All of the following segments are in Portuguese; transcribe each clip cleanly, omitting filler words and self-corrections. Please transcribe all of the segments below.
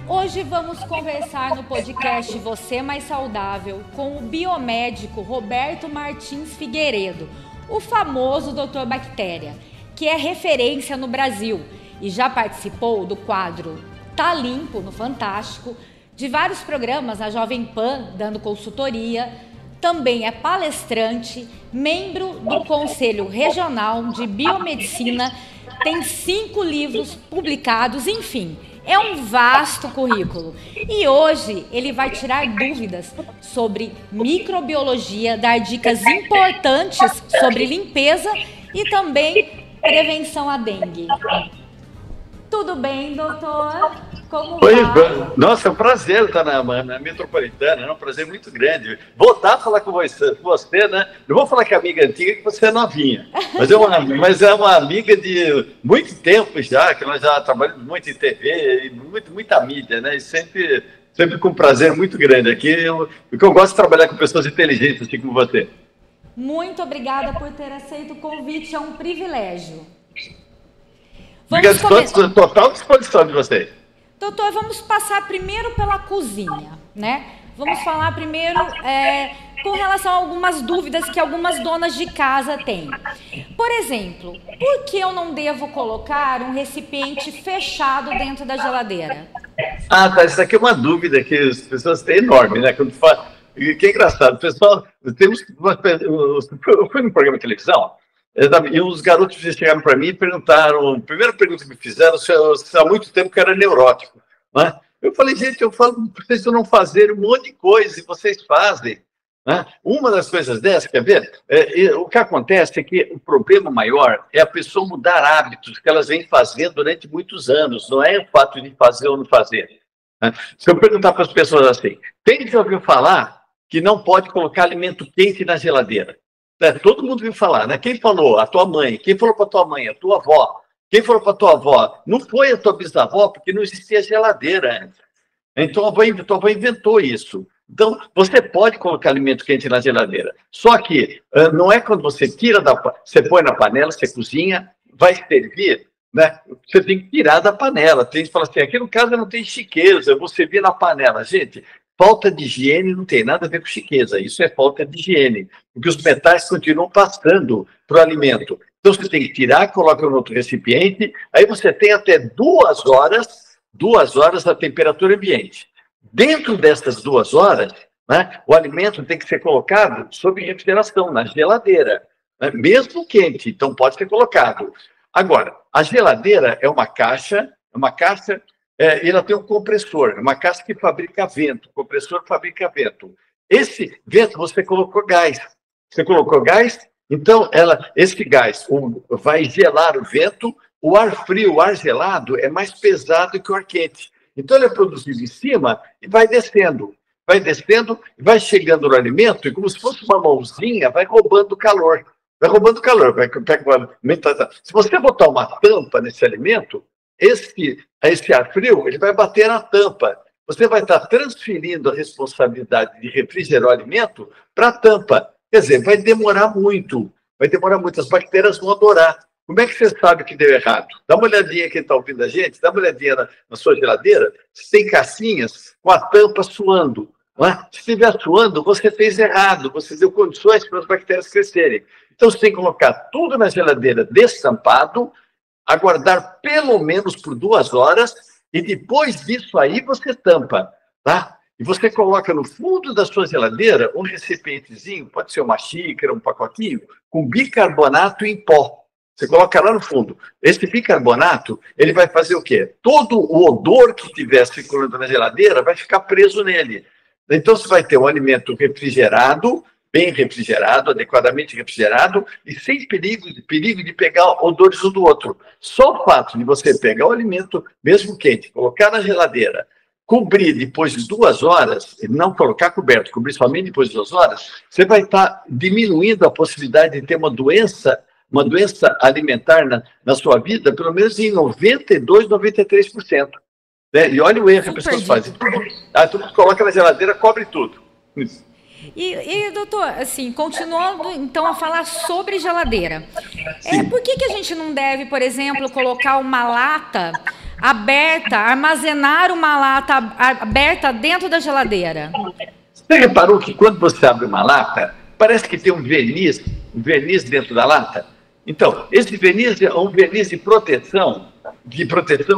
Hoje vamos conversar no podcast Você Mais Saudável com o biomédico Roberto Martins Figueiredo, o famoso Dr. Bactéria, que é referência no Brasil e já participou do quadro Tá Limpo no Fantástico, de vários programas na Jovem Pan, dando consultoria. Também é palestrante, membro do Conselho Regional de Biomedicina, tem 5 livros publicados, enfim, é um vasto currículo. E hoje ele vai tirar dúvidas sobre microbiologia, dar dicas importantes sobre limpeza e também prevenção à dengue. Tudo bem, doutor? Como vai? Nossa, é um prazer estar na Metropolitana, é um prazer muito grande. Voltar a falar com você, né? Não vou falar que é amiga antiga, que você é novinha, mas é uma amiga de muito tempo já, que nós já trabalhamos muito em TV, e muita mídia, né? E sempre com um prazer muito grande aqui, porque eu gosto de trabalhar com pessoas inteligentes, assim como você. Muito obrigada por ter aceito o convite, é um privilégio. Estou total disposição de vocês. Doutor, vamos passar primeiro pela cozinha, né? Vamos falar primeiro com relação a algumas dúvidas que algumas donas de casa têm. Por exemplo, por que eu não devo colocar um recipiente fechado dentro da geladeira? Ah, tá. Isso aqui é uma dúvida que as pessoas têm enorme, né? Quando fala, que é engraçado. Pessoal, eu fui num programa de televisão. E os garotos chegaram para mim e perguntaram, a primeira pergunta que me fizeram, se há muito tempo que era neurótico. Né? Eu falei, gente, eu falo para vocês não fazerem um monte de coisa, e vocês fazem. Né? Uma das coisas dessas, quer ver? O que acontece é que o problema maior é a pessoa mudar hábitos que elas vêm fazendo durante muitos anos, não é o fato de fazer ou não fazer. Né? Se eu perguntar para as pessoas assim, quem já ouviu falar que não pode colocar alimento quente na geladeira? Todo mundo viu falar, né? Quem falou? A tua mãe. Quem falou para tua mãe? A tua avó. Quem falou para tua avó? Não foi a tua bisavó, porque não existia geladeira antes. Então, a tua avó inventou isso. Então, você pode colocar alimento quente na geladeira. Só que não é quando você tira você põe na panela, você cozinha, vai servir, né? Você tem que tirar da panela. Tem que falar assim, aqui no caso não tem chiqueza, eu vou servir na panela. Gente, falta de higiene não tem nada a ver com chiqueza, isso é falta de higiene, porque os metais continuam passando para o alimento. Então você tem que tirar, coloca no outro recipiente, aí você tem até 2 horas a temperatura ambiente. Dentro dessas 2 horas, né, o alimento tem que ser colocado sob refrigeração, na geladeira, né, mesmo quente, então pode ser colocado. Agora, a geladeira é uma caixa, e ela tem um compressor, uma caixa que fabrica vento, o compressor fabrica vento. Esse vento você colocou gás. Você colocou gás, então esse gás vai gelar o vento, o ar frio, o ar gelado é mais pesado que o ar quente. Então ele é produzido em cima e vai descendo, vai chegando no alimento e como se fosse uma mãozinha, vai roubando calor. Se você botar uma tampa nesse alimento, esse ar frio, ele vai bater na tampa. Você vai estar transferindo a responsabilidade de refrigerar o alimento para a tampa. Quer dizer, vai demorar muito. As bactérias vão adorar. Como é que você sabe que deu errado? Dá uma olhadinha, quem está ouvindo a gente, dá uma olhadinha na sua geladeira, se tem caixinhas com a tampa suando. Não é? Se estiver suando, você fez errado, você deu condições para as bactérias crescerem. Então, você tem que colocar tudo na geladeira destampado, aguardar pelo menos por 2 horas e depois disso aí você tampa, tá? E você coloca no fundo da sua geladeira um recipientezinho, pode ser uma xícara, um pacotinho, com bicarbonato em pó. Você coloca lá no fundo. Esse bicarbonato, ele vai fazer o quê? Todo o odor que estiver circulando na geladeira vai ficar preso nele. Então você vai ter um alimento refrigerado, bem refrigerado, adequadamente refrigerado e sem perigo de pegar odores um do outro. Só o fato de você pegar o alimento, mesmo quente, colocar na geladeira, cobrir depois de 2 horas, e não colocar coberto, cobrir somente depois de 2 horas, você vai estar diminuindo a possibilidade de ter uma doença alimentar na sua vida, pelo menos em 92%, 93%. Né? E olha o erro que as pessoas fazem. Tudo coloca na geladeira, cobre tudo. Isso. Doutor, assim, continuando então a falar sobre geladeira. Por que a gente não deve, por exemplo, colocar uma lata aberta, armazenar uma lata aberta dentro da geladeira? Você reparou que quando você abre uma lata, parece que tem um verniz dentro da lata? Então, esse verniz é um verniz de proteção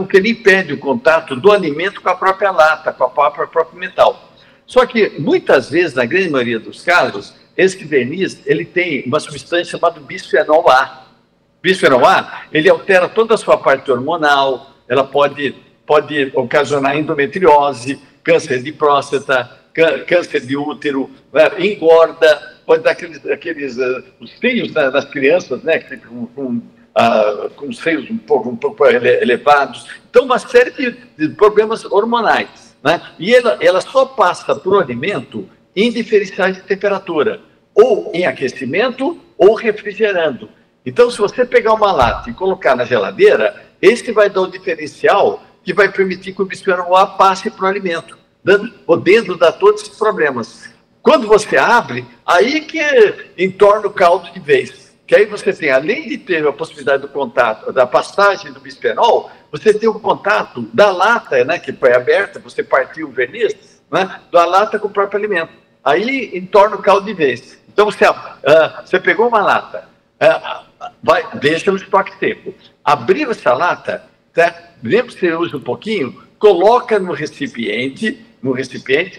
que ele impede o contato do alimento com a própria lata, com o próprio metal. Só que, muitas vezes, na grande maioria dos casos, esse verniz ele tem uma substância chamada bisfenol A. Bisfenol A, ele altera toda a sua parte hormonal, ela pode ocasionar endometriose, câncer de próstata, câncer de útero, né? Engorda, pode dar os seios das crianças, né, com os seios um pouco elevados. Então, uma série de problemas hormonais. Né? E ela só passa por um alimento em diferenciais de temperatura, ou em aquecimento ou refrigerando. Então, se você pegar uma lata e colocar na geladeira, esse vai dar o diferencial que vai permitir que o bisfenol A passe para o alimento, podendo dar todos esses problemas. Quando você abre, aí que entorna o caldo de vez. Que aí você tem, além de ter a possibilidade do contato, da passagem do bisfenol, você tem o contato da lata, né, que foi aberta, você partiu o verniz, né, da lata com o próprio alimento. Aí entorna o caldo de vez. Então você pegou uma lata, deixa no estoque seco. Abriu essa lata, tá? Lembra que você usa um pouquinho, coloca no recipiente,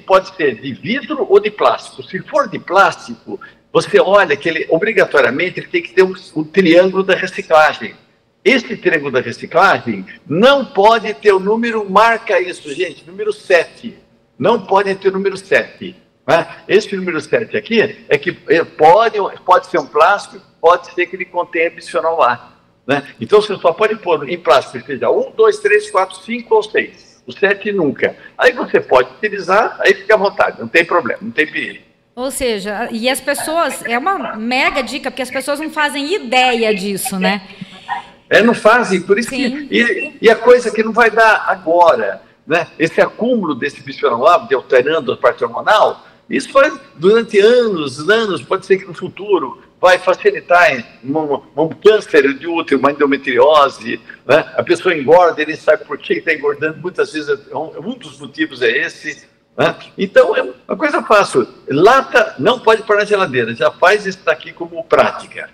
pode ser de vidro ou de plástico. Se for de plástico, você olha que obrigatoriamente ele tem que ter um triângulo da reciclagem. Esse triângulo da reciclagem não pode ter o número, marca isso, gente, número 7. Não pode ter o número 7. Né? Esse número 7 aqui é que pode ser um plástico, pode ser que ele contenha bisfenol A. Né? Então você só pode pôr em plástico, seja 1, 2, 3, 4, 5 ou 6. O 7 nunca. Aí você pode utilizar, aí fica à vontade, não tem problema, não tem perigo. Ou seja, e as pessoas, é uma mega dica, porque as pessoas não fazem ideia disso, né? Não fazem, por isso Sim. E a coisa que não vai dar agora, né? Esse acúmulo desse bisfenol A, alterando a parte hormonal, isso faz durante anos, pode ser que no futuro vai facilitar um câncer de útero, uma endometriose, né? A pessoa engorda, ele sabe por que está engordando, muitas vezes um dos motivos é esse. Né? Então, é uma coisa fácil. Lata não pode pôr na geladeira, já faz isso daqui como prática.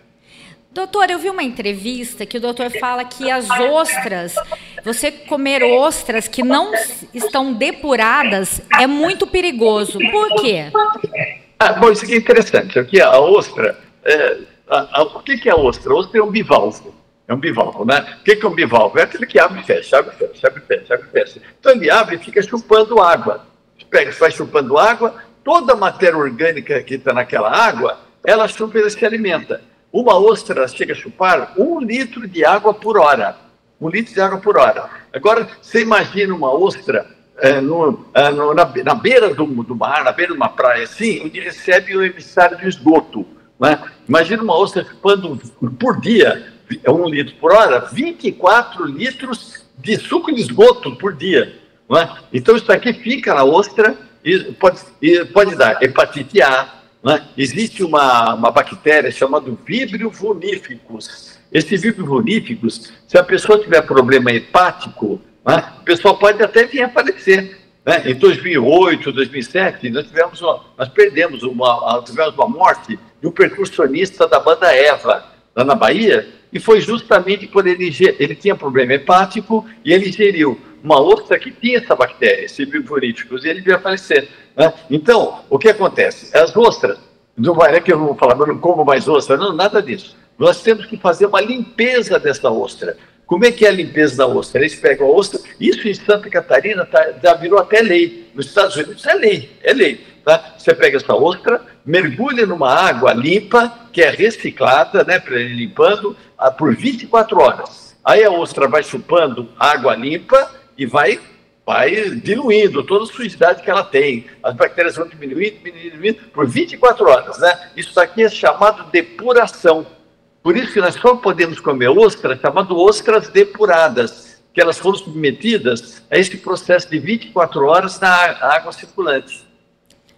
Doutor, eu vi uma entrevista que o doutor fala que as ostras, você comer ostras que não estão depuradas é muito perigoso. Por quê? Bom, isso aqui é interessante. Aqui a ostra, o que é a ostra? A ostra é um bivalvo. É um bivalvo, né? O que é um bivalvo? É aquele que abre e fecha, abre e fecha, abre e fecha, abre e fecha. Então ele abre e fica chupando água. Vai chupando água, toda a matéria orgânica que está naquela água, ela chupa e se alimenta. Uma ostra chega a chupar 1 litro de água por hora. 1 litro de água por hora. Agora, você imagina uma ostra na beira do mar, na beira de uma praia assim, onde recebe o emissário do esgoto. Né? Imagina uma ostra chupando por dia, 1 litro por hora, 24 litros de suco de esgoto por dia. Né? Então, isso aqui fica na ostra e pode dar hepatite A. Né? Existe uma bactéria chamada Vibrio vulnificus. Esse Vibrio vulnificus, se a pessoa tiver problema hepático, né, a pessoa pode até vir a falecer. Né? Em 2008, 2007, tivemos uma morte de um percussionista da banda Eva, lá na Bahia, e foi justamente quando ele tinha problema hepático e ele ingeriu uma ostra que tinha essa bactéria, esse Vibrio vulnificus, e ele veio a falecer. Né? Então, o que acontece? As ostras, não é que eu vou falar, eu não como mais ostra, não, nada disso. Nós temos que fazer uma limpeza dessa ostra. Como é que é a limpeza da ostra? Eles pegam a ostra, isso em Santa Catarina já virou até lei. Nos Estados Unidos é lei. Tá? Você pega essa ostra, mergulha numa água limpa, que é reciclada, né, para ele limpando, por 24 horas. Aí a ostra vai chupando água limpa e vai diluindo toda a sujidade que ela tem. As bactérias vão diminuindo por 24 horas. Né? Isso aqui é chamado depuração. Por isso que nós só podemos comer ostras, chamado ostras depuradas, que elas foram submetidas a esse processo de 24 horas na água circulante.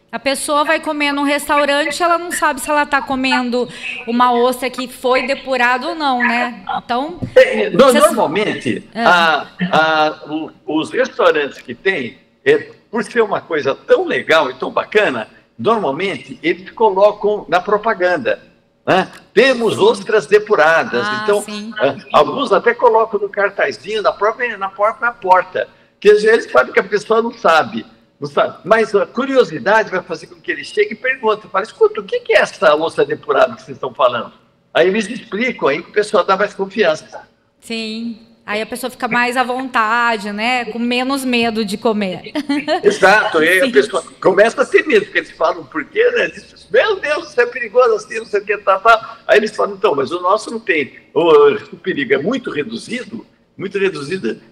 A pessoa vai comer num restaurante, ela não sabe se ela está comendo uma ostra que foi depurada ou não, né? Então... Normalmente, os restaurantes que tem, por ser uma coisa tão legal e tão bacana, normalmente eles colocam na propaganda, né? Temos ostras depuradas. Então, alguns até colocam no cartazinho na própria porta, que às vezes sabe que a pessoa não sabe. Mas a curiosidade vai fazer com que ele chegue e pergunte, fala, escuta, o que é essa ostra depurada que vocês estão falando? Aí eles explicam, aí que o pessoal dá mais confiança. Sim, aí a pessoa fica mais à vontade, né? Com menos medo de comer. Exato, aí a pessoa começa a ter medo, porque eles falam, por quê, né? Eles dizem, meu Deus, isso é perigoso assim, não sei o que, tá. Aí eles falam, então, mas o nosso não tem, o perigo é muito reduzido,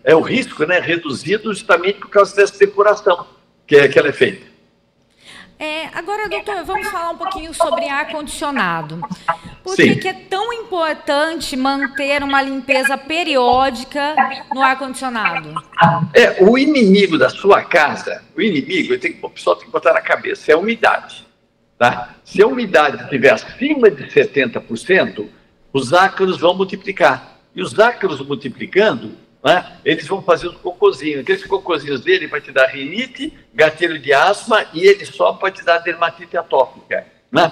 é o risco, né? Reduzido justamente por causa dessa depuração que ela é feita. Agora, doutor, vamos falar um pouquinho sobre ar-condicionado. Por que é tão importante manter uma limpeza periódica no ar-condicionado? O inimigo da sua casa, o pessoal tem que botar na cabeça, é a umidade. Tá? Se a umidade estiver acima de 70%, os ácaros vão multiplicar. E os ácaros multiplicando, né, eles vão fazer os cocôzinhos. Aqueles cocôzinhos dele vai te dar rinite, gatilho de asma, e ele só pode te dar dermatite atópica. Né?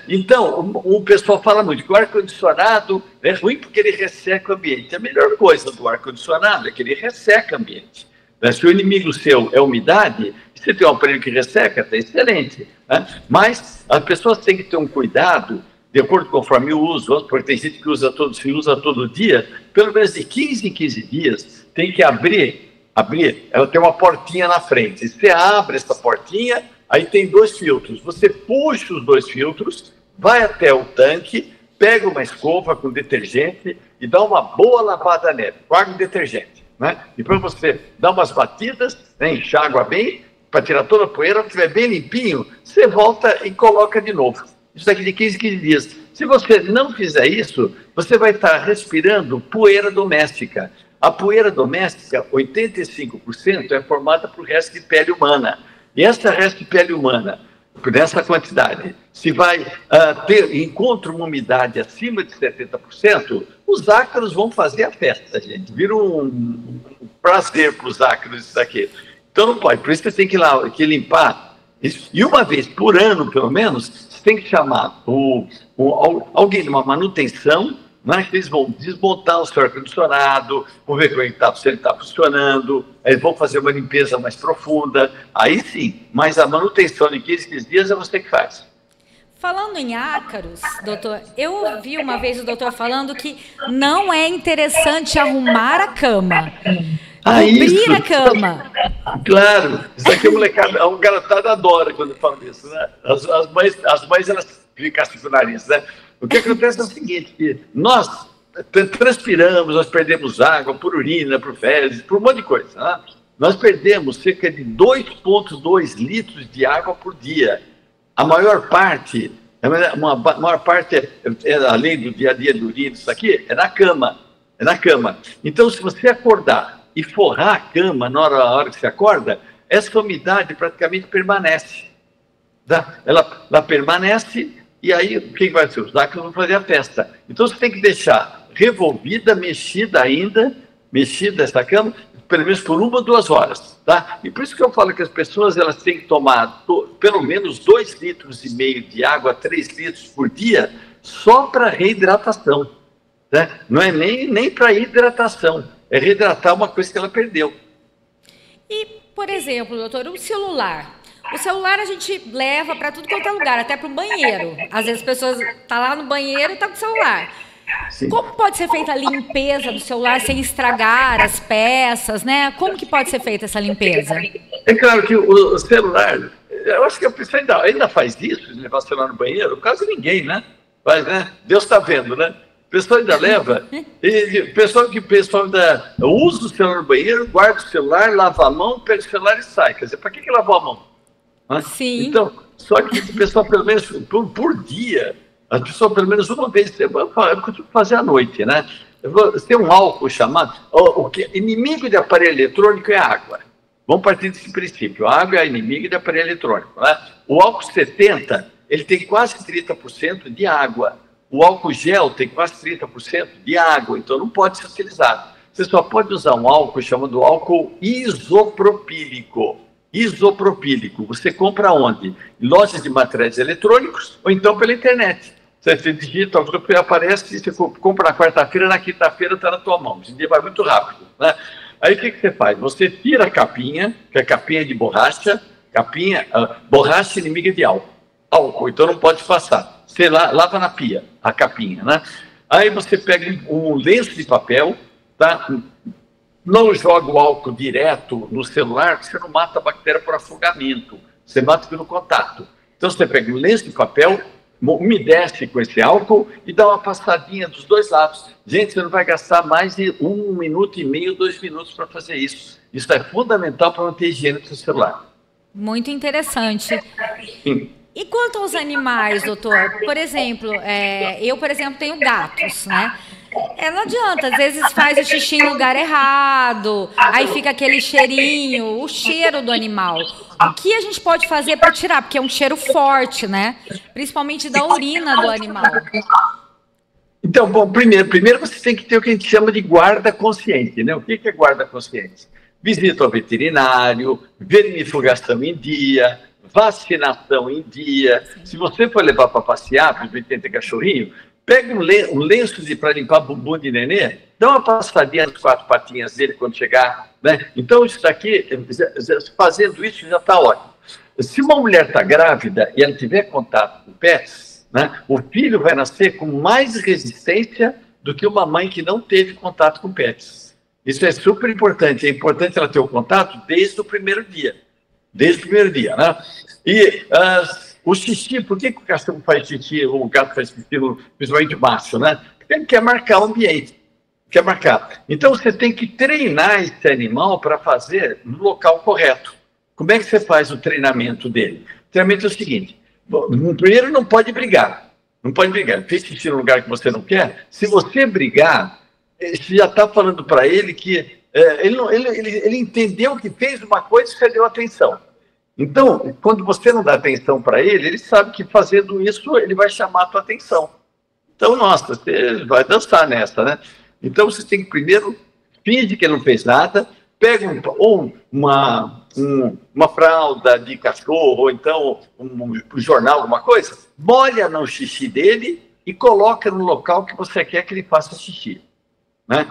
Então, o pessoal fala muito que o ar-condicionado é ruim porque ele resseca o ambiente. A melhor coisa do ar-condicionado é que ele resseca o ambiente. Né? Se o inimigo seu é a umidade, se tem um aparelho que resseca, está excelente. Né? Mas as pessoas têm que ter um cuidado, de acordo conforme o uso, porque tem gente que usa todo dia, pelo menos de 15 em 15 dias, tem que abrir, ela tem uma portinha na frente. Você abre essa portinha, aí tem 2 filtros. Você puxa os 2 filtros, vai até o tanque, pega uma escova com detergente e dá uma boa lavada nele, com água e detergente. Né? Depois você dá umas batidas, né, enxágua bem, para tirar toda a poeira, quando estiver bem limpinho, você volta e coloca de novo. Isso daqui de 15 em 15 dias. Se você não fizer isso, você vai estar respirando poeira doméstica. A poeira doméstica, 85%, é formada por resto de pele humana. E essa resto de pele humana, por essa quantidade, se vai encontra uma umidade acima de 70%, os ácaros vão fazer a festa, gente. Vira um prazer para os ácaros isso daqui. Então não pode. Por isso você tem que limpar. E uma vez por ano, pelo menos, tem que chamar alguém de uma manutenção, né, que eles vão desmontar o seu ar-condicionado, vão ver se ele está funcionando, eles vão fazer uma limpeza mais profunda, aí sim, mas a manutenção de 15 dias é você que faz. Falando em ácaros, doutor, eu ouvi uma vez o doutor falando que não é interessante arrumar a cama. Cobrir a cama. Claro, isso aqui a garotada adora quando eu falo isso, né? As mães elas ficam assim com o nariz, né? O que acontece é o seguinte, que nós transpiramos, nós perdemos água por urina, por fezes, por um monte de coisa, né? Nós perdemos cerca de 2,2 litros de água por dia. A maior parte, além do dia a dia do urina, isso aqui, é na cama. Então, se você acordar e forrar a cama na hora que você acorda, essa umidade praticamente permanece. Tá? Ela permanece e aí o que vai ser? Os ácaros vão fazer a festa. Então você tem que deixar revolvida, mexida essa cama, pelo menos por 1 ou 2 horas. Tá? E por isso que eu falo que as pessoas elas têm que tomar pelo menos 2,5 litros de água, 3 litros por dia, só para reidratação. Né? Não é nem para hidratação. É reidratar uma coisa que ela perdeu. E, por exemplo, doutor, o celular. O celular a gente leva para tudo quanto é lugar, até para o banheiro. Às vezes as pessoas estão lá no banheiro e estão com o celular. Sim. Como pode ser feita a limpeza do celular sem estragar as peças, né? Como que pode ser feita essa limpeza? É claro que o celular, eu acho que a pessoa ainda faz isso, de levar o celular no banheiro, quase ninguém, né? Mas, né? Deus está vendo, né? O pessoal ainda leva, e o pessoal ainda usa o celular no banheiro, guarda o celular, lava a mão, pega o celular e sai. Quer dizer, para que lavou a mão? Sim. Então, só que o pessoal, pelo menos por dia, a pessoa pelo menos uma vez, eu costumo fazer à noite, né? Tem um álcool chamado, inimigo de aparelho eletrônico é água. Vamos partir desse princípio. A água é a inimiga do aparelho eletrônico. Né? O álcool 70, ele tem quase 30% de água. O álcool gel tem quase 30% de água, então não pode ser utilizado. Você só pode usar um álcool chamado álcool isopropílico. Isopropílico. Você compra onde? Em lojas de materiais eletrônicos ou então pela internet. Você digita, aparece, você compra na quarta-feira, na quinta-feira está na tua mão. Esse dia vai muito rápido, né? Aí o que você faz? Você tira a capinha, que é a capinha de borracha, borracha inimiga de álcool, então não pode passar. Você lava na pia a capinha, né? Aí você pega um lenço de papel, tá? Não joga o álcool direto no celular, porque você não mata a bactéria por afogamento, você mata pelo contato. Então você pega um lenço de papel, umedece com esse álcool e dá uma passadinha dos dois lados. Gente, você não vai gastar mais de 1 minuto e meio, 2 minutos para fazer isso. Isso é fundamental para manter a higiene do seu celular. Muito interessante. Sim. E quanto aos animais, doutor? Por exemplo, eu, tenho gatos, né? Não adianta, às vezes faz o xixi em lugar errado, aí fica aquele cheirinho, o cheiro do animal. O que a gente pode fazer para tirar? Porque é um cheiro forte, né? Principalmente da urina do animal. Então, bom, primeiro você tem que ter o que a gente chama de guarda consciente, né? O que é guarda consciente? Visita ao veterinário, vermifugação em dia, vacinação em dia. Se você for levar para passear, principalmente tem cachorrinho, pega um lenço para limpar bumbum de nenê, dá uma passadinha nas 4 patinhas dele quando chegar, né? Então, isso daqui, fazendo isso já está ótimo. Se uma mulher está grávida e ela tiver contato com pets, né, o filho vai nascer com mais resistência do que uma mãe que não teve contato com pets. Isso é super importante. É importante ela ter o contato desde o primeiro dia. Desde o primeiro dia, né? E o xixi, por que o cachorro faz xixi, ou o gato faz xixi, principalmente o macho, né? Porque ele quer marcar o ambiente. Quer marcar. Então, você tem que treinar esse animal para fazer no local correto. Como é que você faz o treinamento dele? O treinamento é o seguinte. Primeiro, não pode brigar. Não pode brigar. Fez xixi no lugar que você não quer. Se você brigar, você já está falando para ele que ele entendeu que fez uma coisa e você deu atenção. Então, quando você não dá atenção para ele, ele sabe que fazendo isso, ele vai chamar a tua atenção. Então, nossa, você vai dançar nessa, né? Então, você tem que primeiro finge que ele não fez nada, pega uma fralda de cachorro, ou então um jornal, alguma coisa, molha no xixi dele e coloca no local que você quer que ele faça xixi. Né?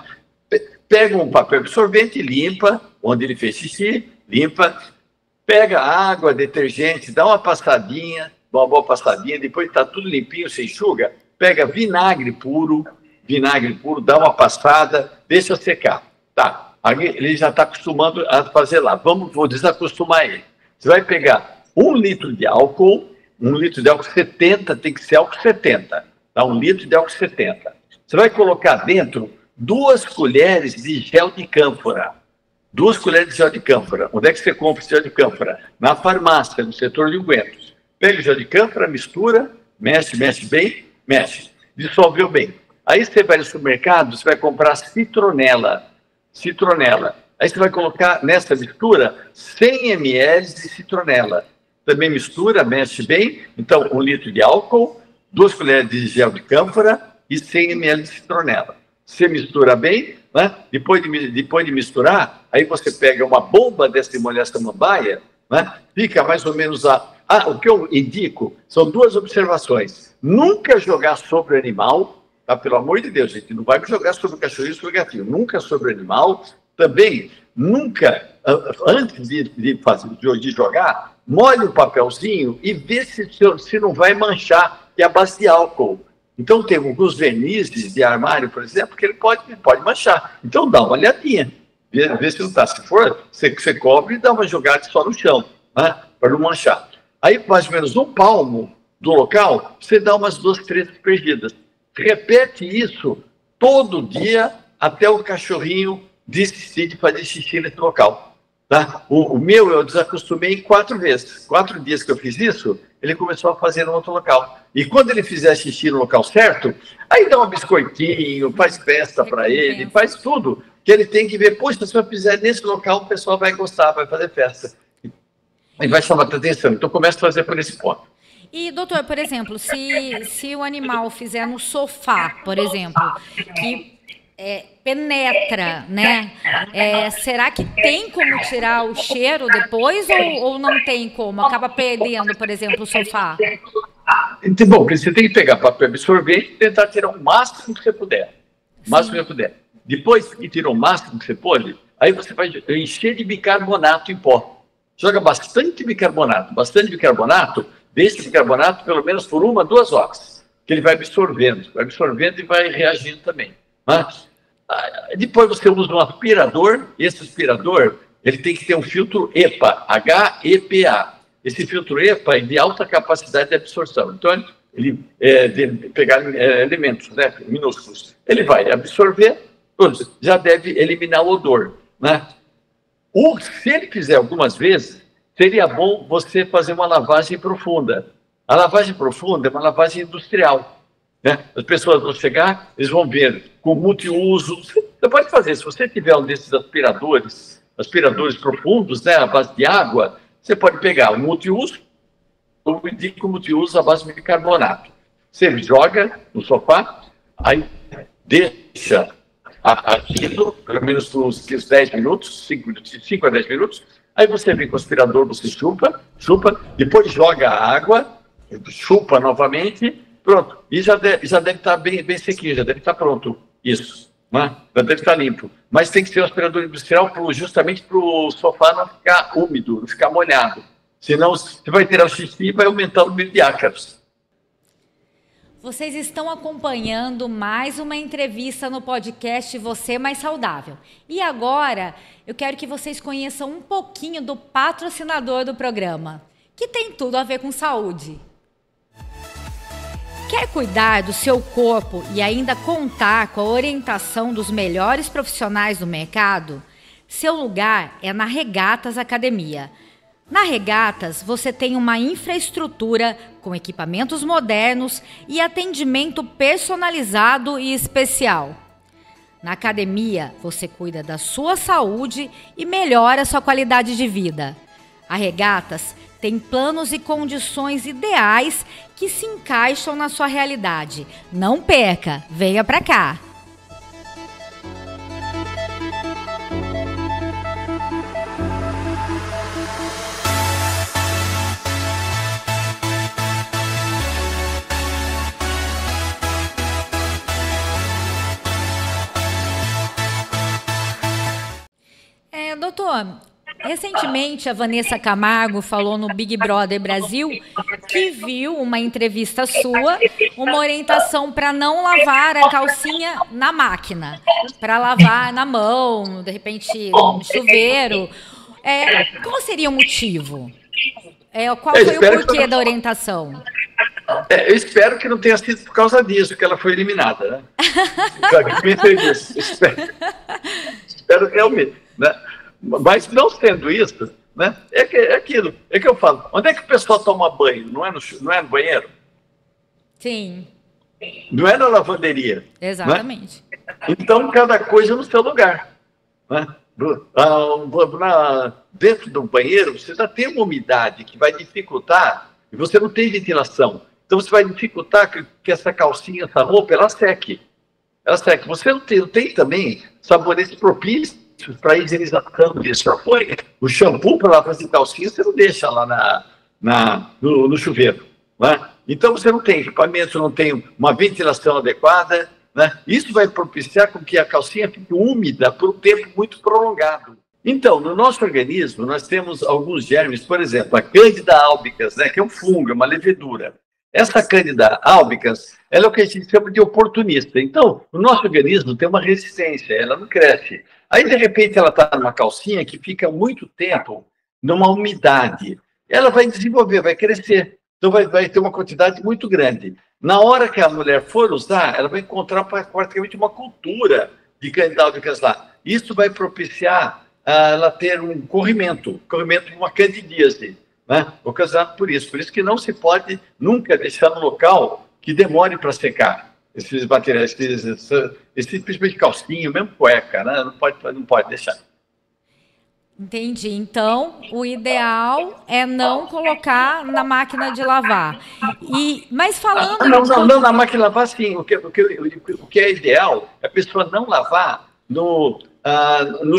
Pega um papel absorvente e limpa onde ele fez xixi, limpa, pega água, detergente, dá uma passadinha, uma boa passadinha, depois está tudo limpinho, você enxuga, pega vinagre puro, dá uma passada, deixa secar. Tá. Ele já está acostumando a fazer lá. Vou desacostumar ele. Você vai pegar 1 litro de álcool, 70, tem que ser álcool 70. Tá? 1 litro de álcool 70. Você vai colocar dentro 2 colheres de gel de cânfora. 2 colheres de gel de cânfora. Onde é que você compra esse gel de cânfora? Na farmácia, no setor de ungüentos. Pega o gel de cânfora, mistura, mexe bem, mexe. Dissolveu bem. Aí você vai no supermercado, você vai comprar citronela. Aí você vai colocar nessa mistura 100 ml de citronela. Também mistura, mexe bem. Então, 1 litro de álcool, 2 colheres de gel de cânfora e 100 ml de citronela. Você mistura bem, né? Depois de misturar, aí você pega uma bomba dessa molhar samambaia, né? Fica mais ou menos o que eu indico são 2 observações. Nunca jogar sobre o animal. Tá, pelo amor de Deus, gente, não vai jogar sobre o cachorrinho e sobre o gatinho, nunca sobre o animal. Também, nunca, antes de jogar, molhe o papelzinho e vê se não vai manchar, que é a base de álcool. Então, tem alguns vernizes de armário, por exemplo, que ele pode manchar. Então, dá uma olhadinha, vê se não está. Se for, você cobre e dá uma jogada só no chão, né, para não manchar. Aí, mais ou menos 1 palmo do local, você dá umas 2, 3 aspergidas. Repete isso todo dia até o cachorrinho desistir de fazer xixi nesse local. Tá? O meu eu desacostumei em 4 vezes. 4 dias que eu fiz isso, ele começou a fazer no outro local. E quando ele fizer xixi no local certo, aí dá um biscoitinho, faz festa para ele, faz tudo. que ele tem que ver, poxa, se eu fizer nesse local, o pessoal vai gostar, vai fazer festa. E vai chamar a atenção. Então, começa a fazer por esse ponto. E, doutor, por exemplo, se o animal fizer no sofá, por exemplo, que penetra, né? Será que tem como tirar o cheiro depois ou não tem como? Acaba perdendo, por exemplo, o sofá? Bom, você tem que pegar papel absorvente e tentar tirar o máximo que você puder. O máximo que você puder. Depois que tirou o máximo que você pode, aí você vai encher de bicarbonato em pó. Joga bastante bicarbonato, deixa esse bicarbonato pelo menos por 1, 2 horas, que ele vai absorvendo e vai reagindo também. Mas, depois você usa um aspirador, esse aspirador ele tem que ter um filtro EPA, HEPA. Esse filtro EPA é de alta capacidade de absorção. Então, ele de pegar elementos, né, minúsculos, ele vai absorver, já deve eliminar o odor, né? Se ele fizer algumas vezes, seria bom você fazer uma lavagem profunda. A lavagem profunda é uma lavagem industrial, né? As pessoas vão chegar, eles vão ver com multiuso. Você pode fazer, se você tiver um desses aspiradores profundos, né, à base de água, você pode pegar o multiuso, eu indico o multiuso à base de bicarbonato. Você joga no sofá, aí deixa aquilo, pelo menos uns 10 minutos, 5 a 10 minutos, aí você vem com o aspirador, você chupa, depois joga a água, chupa novamente, pronto. E já deve estar bem sequinho, já deve estar pronto, isso, né? Já deve estar limpo. Mas tem que ser um aspirador industrial justamente para o sofá não ficar úmido, não ficar molhado. Senão você vai tirar o xixi e vai aumentar o número de ácaros. Vocês estão acompanhando mais uma entrevista no podcast Você Mais Saudável. E agora eu quero que vocês conheçam um pouquinho do patrocinador do programa, que tem tudo a ver com saúde. Quer cuidar do seu corpo e ainda contar com a orientação dos melhores profissionais do mercado? Seu lugar é na Regatas Academia. Na Regatas, você tem uma infraestrutura com equipamentos modernos e atendimento personalizado e especial. Na academia, você cuida da sua saúde e melhora sua qualidade de vida. A Regatas tem planos e condições ideais que se encaixam na sua realidade. Não perca, venha pra cá! Doutor, recentemente a Vanessa Camargo falou no Big Brother Brasil que viu uma entrevista sua, uma orientação para não lavar a calcinha na máquina, para lavar na mão, de repente no chuveiro. Qual seria o motivo? Qual foi o porquê da orientação? Eu espero que não tenha sido por causa disso que ela foi eliminada, né? Espero realmente, né? Mas não sendo isso, né? É aquilo, é que eu falo. Onde é que o pessoal toma banho? Não é no banheiro? Sim. Não é na lavanderia. Exatamente. Né? Então, cada coisa no seu lugar. Né? Dentro do banheiro, você já tem uma umidade que vai dificultar, e você não tem ventilação. Então, você vai dificultar que essa calcinha, essa roupa, ela seque. Você não tem também sabonetes propícios para higienização disso. Põe o shampoo para lavar de calcinha, você não deixa lá no chuveiro. Né? Então, você não tem equipamento, não tem uma ventilação adequada. Né? Isso vai propiciar com que a calcinha fique úmida por um tempo muito prolongado. Então, no nosso organismo, nós temos alguns germes, por exemplo, a Candida albicans, né, que é um fungo, é uma levedura. Essa Candida albicans, ela é o que a gente chama de oportunista. Então, o nosso organismo tem uma resistência, ela não cresce. Aí, de repente, ela está numa calcinha que fica muito tempo numa umidade. Ela vai desenvolver, vai crescer. Então, vai ter uma quantidade muito grande. Na hora que a mulher for usar, ela vai encontrar praticamente uma cultura de Candida albicans lá. Isso vai propiciar ela ter um corrimento de uma candidíase, né? Ocasionado por isso. Por isso que não se pode nunca deixar no local que demore para secar. esses materiais, esse tipo de calcinha, mesmo cueca, né? Não pode deixar. Entendi. Então, o ideal é não colocar na máquina de lavar. Mas falando... Não, na máquina de lavar, sim. O que é ideal é a pessoa não lavar no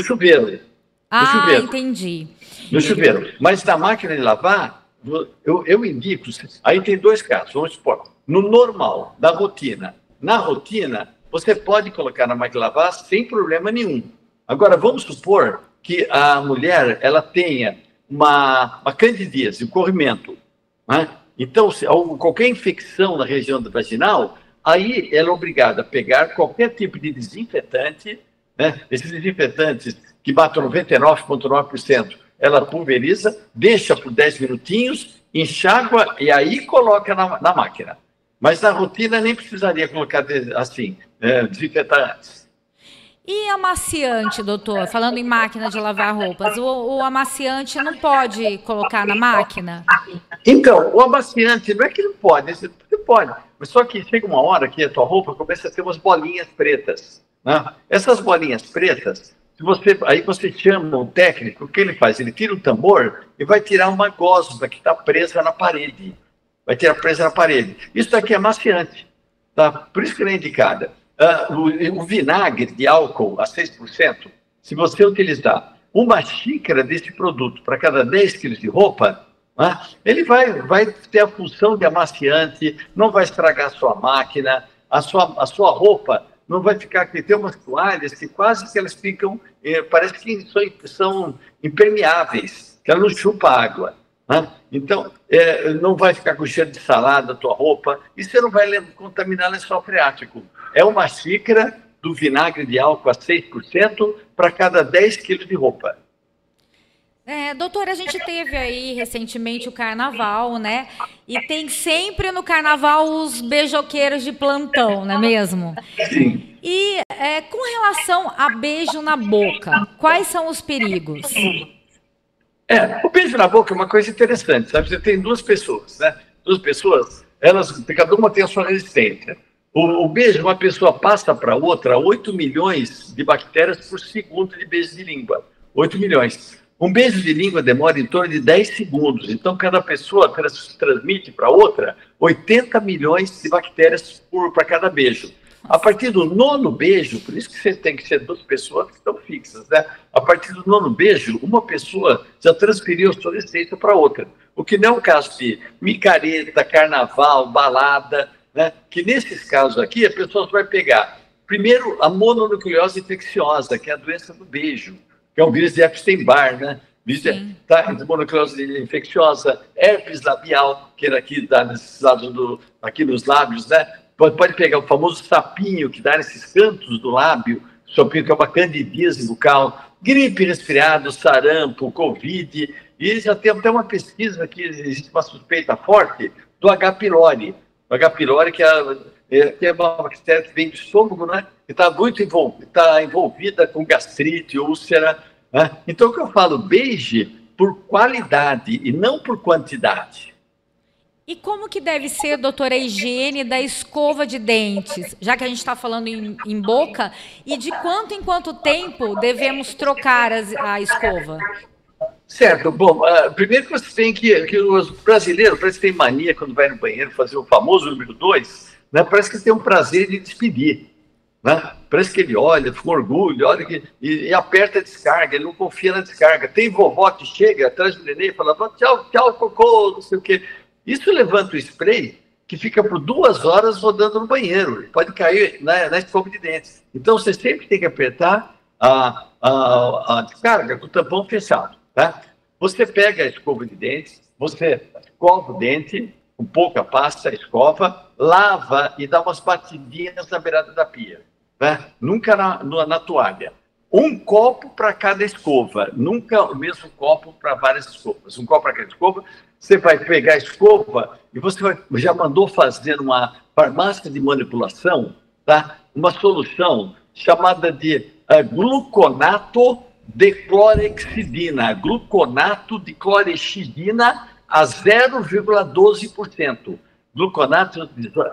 chuveiro. No chuveiro. Entendi. No chuveiro. Mas na máquina de lavar, eu indico... Aí tem dois casos, vamos supor. No normal, na rotina. Na rotina, você pode colocar na máquina de lavar sem problema nenhum. Agora, vamos supor que a mulher ela tenha uma candidíase, um corrimento, né? Então, qualquer infecção na região vaginal, aí ela é obrigada a pegar qualquer tipo de desinfetante, né? Esses desinfetantes que batem 99,9%, ela pulveriza, deixa por 10 minutinhos, enxágua e aí coloca na máquina. Mas na rotina nem precisaria colocar assim, desinfetar antes. E amaciante, doutor? Falando em máquina de lavar roupas, o amaciante não pode colocar na máquina? Então, o amaciante não é que não pode, você pode. Mas só que chega uma hora que a tua roupa começa a ter umas bolinhas pretas, né? Essas bolinhas pretas, aí você chama o técnico, o que ele faz? Ele tira o tambor e vai tirar uma gosma que está presa na parede. Vai tirar presa na parede. Isso daqui é amaciante, tá? Por isso que ele é indicada. O vinagre de álcool a 6%, se você utilizar uma xícara desse produto para cada 10 quilos de roupa, né, ele vai ter a função de amaciante, não vai estragar a sua máquina, a sua roupa não vai ficar... Tem umas toalhas que quase que elas ficam, parece que são impermeáveis, que ela não chupa água. Né? Então, não vai ficar com cheiro de salada a tua roupa, e você não vai contaminar lençol freático. É uma xícara do vinagre de álcool a 6% para cada 10 quilos de roupa. Doutora, a gente teve aí recentemente o carnaval, né? E tem sempre no carnaval os beijoqueiros de plantão, não é mesmo? Sim. E com relação a beijo na boca, quais são os perigos? O beijo na boca é uma coisa interessante, sabe? Você tem duas pessoas, né? Duas pessoas, cada uma tem a sua resistência. O beijo, uma pessoa passa para outra 8 milhões de bactérias por segundo de beijo de língua. 8 milhões. Um beijo de língua demora em torno de 10 segundos. Então, cada pessoa transmite para outra 80 milhões de bactérias para cada beijo. A partir do 9º beijo, por isso que você tem que ser 2 pessoas que estão fixas, né? A partir do 9º beijo, uma pessoa já transferiu a sua receita para outra. O que não é o caso de micareta, carnaval, balada, né? Que nesses casos aqui, a pessoa vai pegar, primeiro, a mononucleose infecciosa, que é a doença do beijo, que é o vírus de Epstein-Barr, né? Mononucleose infecciosa, herpes labial, que era aqui aqui nos lábios, né? Pode pegar o famoso sapinho que dá nesses cantos do lábio, sapinho que é uma candidíase bucal, gripe, resfriado, sarampo, Covid, e já tem até uma pesquisa que existe uma suspeita forte do H. pylori. O H. pylori, que é uma bactéria que vem do estômago, né? E está muito envolvida com gastrite, úlcera, né? Então, o que eu falo, beije por qualidade e não por quantidade. E como que deve ser, doutora, a higiene da escova de dentes, já que a gente está falando em boca, e de quanto em quanto tempo devemos trocar a escova? Certo. Bom, primeiro que você tem que os brasileiros parece que tem mania quando vai no banheiro fazer o famoso número 2, né? Parece que tem um prazer de despedir, né? Parece que ele olha, com orgulho, olha e aperta a descarga, ele não confia na descarga. Tem vovó que chega atrás do neném e fala, tchau, tchau, cocô, não sei o quê. Isso levanta o spray que fica por 2 horas rodando no banheiro. Pode cair na escova de dentes. Então, você sempre tem que apertar a descarga com o tampão fechado. Tá? Você pega a escova de dentes, você escova o dente, com pouca pasta, escova, lava e dá umas batidinhas na beirada da pia. Tá? Nunca na toalha. Um copo para cada escova, nunca o mesmo copo para várias escovas. Um copo para cada escova. Você vai pegar a escova e você já mandou fazer uma farmácia de manipulação, tá? Uma solução chamada de gluconato de clorexidina. Gluconato de clorexidina a 0,12%. gluconato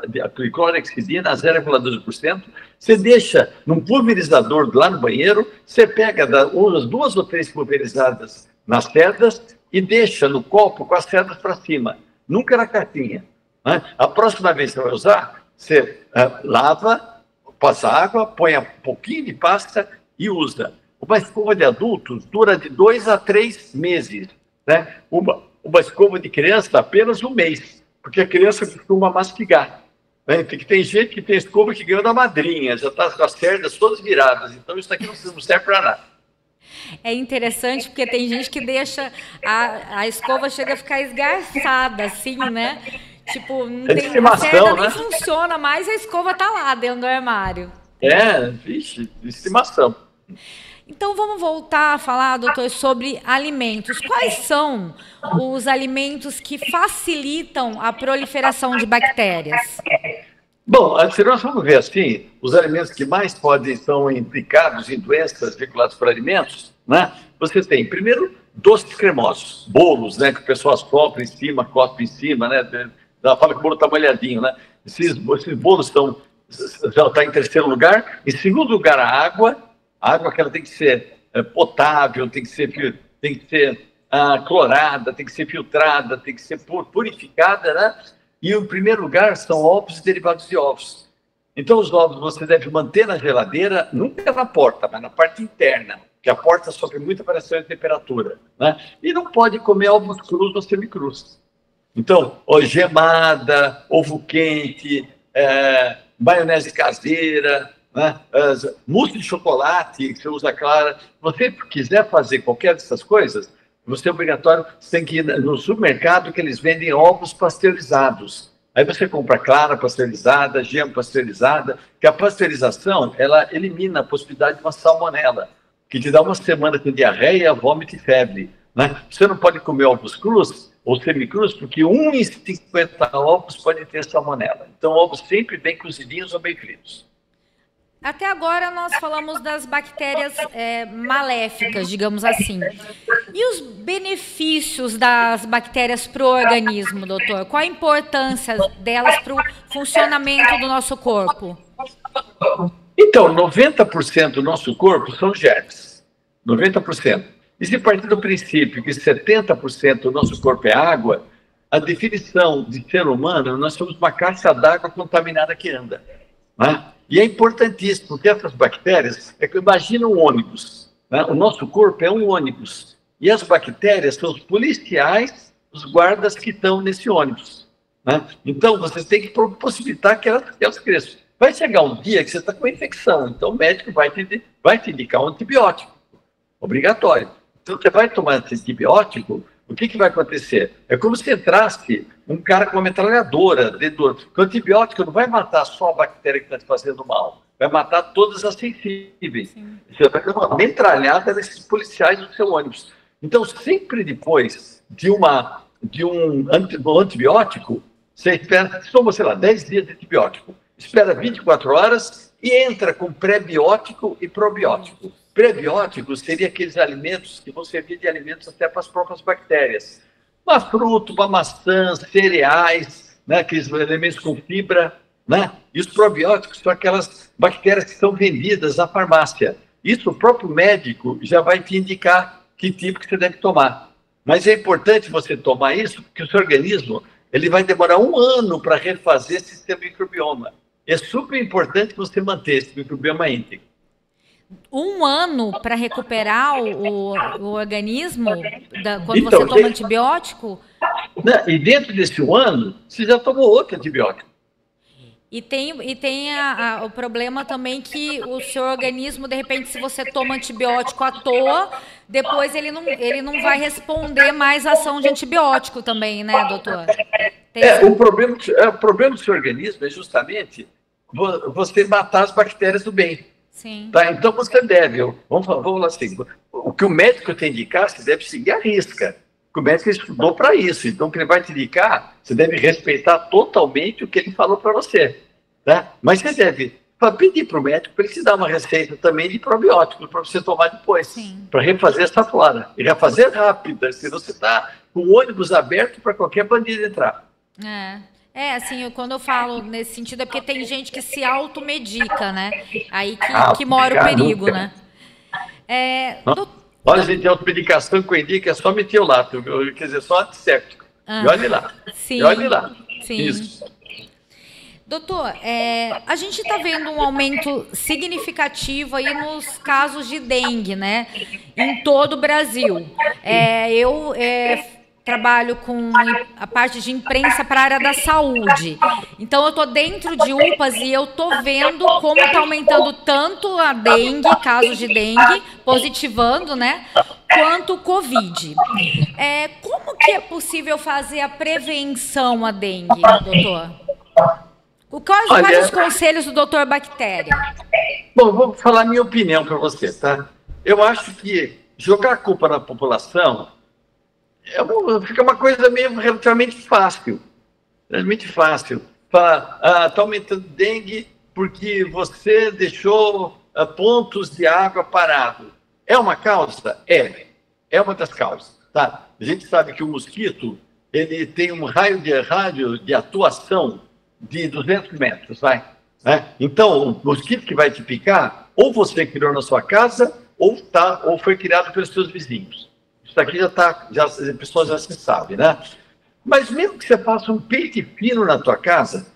de clorexidina a 0,2%, você deixa num pulverizador lá no banheiro, você pega umas 2 ou 3 pulverizadas nas cerdas e deixa no copo com as cerdas para cima, nunca na cartinha. Né? A próxima vez que você vai usar, você lava, passa água, põe um pouquinho de pasta e usa. Uma escova de adultos dura de 2 a 3 meses. Né? Uma escova de criança apenas 1 mês, porque a criança costuma mastigar. Né? Tem gente que tem escova que ganhou da madrinha, já está com as cerdas todas viradas, então isso aqui não serve para nada. É interessante porque tem gente que deixa a escova chega a ficar esgarçada, assim, né? Tipo, não tem a cerda, nem funciona mais, a escova tá lá dentro do armário. Vixe, estimação. Então, vamos voltar a falar, doutor, sobre alimentos. Quais são os alimentos que facilitam a proliferação de bactérias? Bom, se nós vamos ver assim, os alimentos que mais são implicados em doenças vinculadas por alimentos, né? Você tem, primeiro, doces cremosos, bolos, né? Que o pessoal sopra em cima, cospe em cima, né? Fala que o bolo está molhadinho, né? Esses bolos já está em terceiro lugar. Em segundo lugar, a água que ela tem que ser potável, tem que ser clorada, tem que ser filtrada, tem que ser purificada, né? E em primeiro lugar são ovos e derivados de ovos. Então os ovos você deve manter na geladeira, nunca na porta, mas na parte interna, porque a porta sofre muita variação de temperatura, né? E não pode comer ovos crus ou semicrus. Então, gemada, ovo quente, maionese caseira, né? Mousse de chocolate que você usa clara. Se você quiser fazer qualquer dessas coisas, você é obrigatório, você tem que ir no supermercado que eles vendem ovos pasteurizados. Aí você compra clara pasteurizada, gema pasteurizada, que a pasteurização, ela elimina a possibilidade de uma salmonela, que te dá uma semana com diarreia, vômito e febre. Né? Você não pode comer ovos crus ou semicrus, porque 1 em 50 ovos pode ter salmonela. Então, ovos sempre bem cozidinhos ou bem fritos. Até agora nós falamos das bactérias maléficas, digamos assim. E os benefícios das bactérias para o organismo, doutor? Qual a importância delas para o funcionamento do nosso corpo? Então, 90% do nosso corpo são germes. 90%. E se partir do princípio que 70% do nosso corpo é água, a definição de ser humano, nós somos uma caixa d'água contaminada que anda. Né? E é importantíssimo, porque essas bactérias, imagina um ônibus, né? O nosso corpo é um ônibus, e as bactérias são os policiais, os guardas que estão nesse ônibus. Né? Então, você tem que possibilitar que elas cresçam. Vai chegar um dia que você está com uma infecção, então o médico vai te indicar um antibiótico, obrigatório. Então, você vai tomar esse antibiótico, o que vai acontecer? É como se entrasse um cara com uma metralhadora dentro do... O antibiótico não vai matar só a bactéria que está te fazendo mal, vai matar todas as sensíveis. Sim. Você vai ter uma metralhada nesses policiais do seu ônibus. Então, sempre depois de um antibiótico, você espera, toma, sei lá, 10 dias de antibiótico, espera 24 horas e entra com pré-biótico e probiótico. Prebióticos seriam aqueles alimentos que vão servir de alimentos até para as próprias bactérias. Uma fruta, uma maçã, cereais, né, aqueles elementos com fibra. Né? E os probióticos são aquelas bactérias que são vendidas na farmácia. Isso o próprio médico já vai te indicar que tipo que você deve tomar. Mas é importante você tomar isso, porque o seu organismo ele vai demorar 1 ano para refazer esse sistema microbioma. É super importante você manter esse microbioma íntegro. 1 ano para recuperar o organismo quando então, você toma antibiótico? E dentro desse 1 ano, você já tomou outro antibiótico. E tem o problema também que o seu organismo, de repente, se você toma antibiótico à toa, depois ele não vai responder mais à ação de antibiótico também, né, doutor? O problema do seu organismo é justamente você matar as bactérias do bem. Sim. Tá? Então você deve, vamos lá assim, o que o médico te indicar, você deve seguir a risca. O médico estudou para isso, então o que ele vai te indicar, você deve respeitar totalmente o que ele falou para você. Tá? Mas você deve pedir para o médico para ele te dar uma receita também de probiótico para você tomar depois, para refazer essa flora. E refazer rápida, senão você está com o ônibus aberto para qualquer bandido entrar. Assim, quando eu falo nesse sentido, é porque tem gente que se automedica, né? Aí que mora o perigo, né? Olha, gente, a automedicação que eu indico é só metiolato, quer dizer, só antisséptico. E olhe lá. Sim, e olhe lá. Sim. Isso. Doutor, a gente está vendo um aumento significativo aí nos casos de dengue, né? Em todo o Brasil. Eu trabalho com a parte de imprensa para a área da saúde. Então, eu estou dentro de UPAs e eu estou vendo como está aumentando tanto a dengue, casos de dengue, positivando, né? Quanto o Covid. Como que é possível fazer a prevenção à dengue, doutor? Quais os conselhos do doutor Bactéria? Bom, vou falar a minha opinião para você, tá? Eu acho que jogar a culpa na população fica uma coisa meio relativamente fácil. Relativamente fácil. Está aumentando dengue porque você deixou pontos de água parados. É uma causa? É uma das causas. Tá? A gente sabe que o mosquito ele tem um raio de atuação de 200 metros, vai. Né? Então, o mosquito que vai te picar, ou você criou na sua casa, ou foi criado pelos seus vizinhos. Isso aqui as pessoas já se sabem, né? Mas mesmo que você faça um pente fino na tua casa,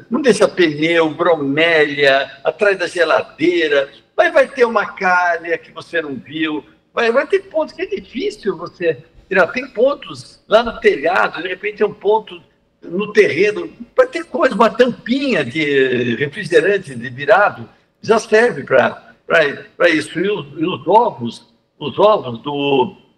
não deixa pneu, bromélia, atrás da geladeira, vai ter uma calha que você não viu, vai ter pontos que é difícil você tirar. Tem pontos lá no telhado, de repente é um ponto no terreno, vai ter coisa, uma tampinha de refrigerante de virado, já serve para isso. E os ovos